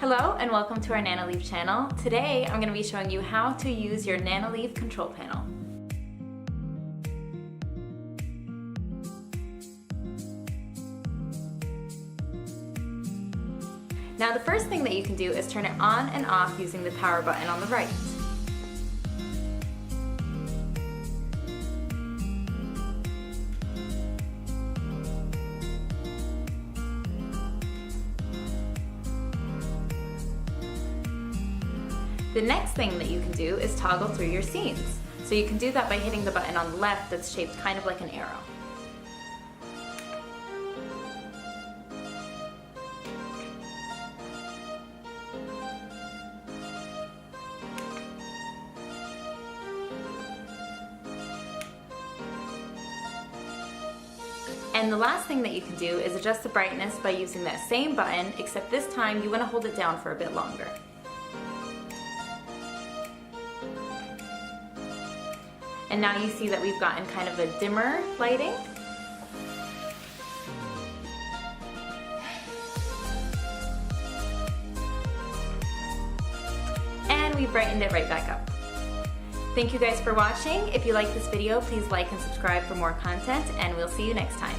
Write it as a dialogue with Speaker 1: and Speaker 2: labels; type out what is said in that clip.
Speaker 1: Hello and welcome to our Nanoleaf channel. Today I'm going to be showing you how to use your Nanoleaf Control Panel. Now the first thing that you can do is turn it on and off using the power button on the right. The next thing that you can do is toggle through your scenes. So you can do that by hitting the button on the left that's shaped kind of like an arrow. And the last thing that you can do is adjust the brightness by using that same button, except this time you want to hold it down for a bit longer. And now you see that we've gotten kind of a dimmer lighting. And we brightened it right back up. Thank you guys for watching. If you like this video, please like and subscribe for more content, and we'll see you next time.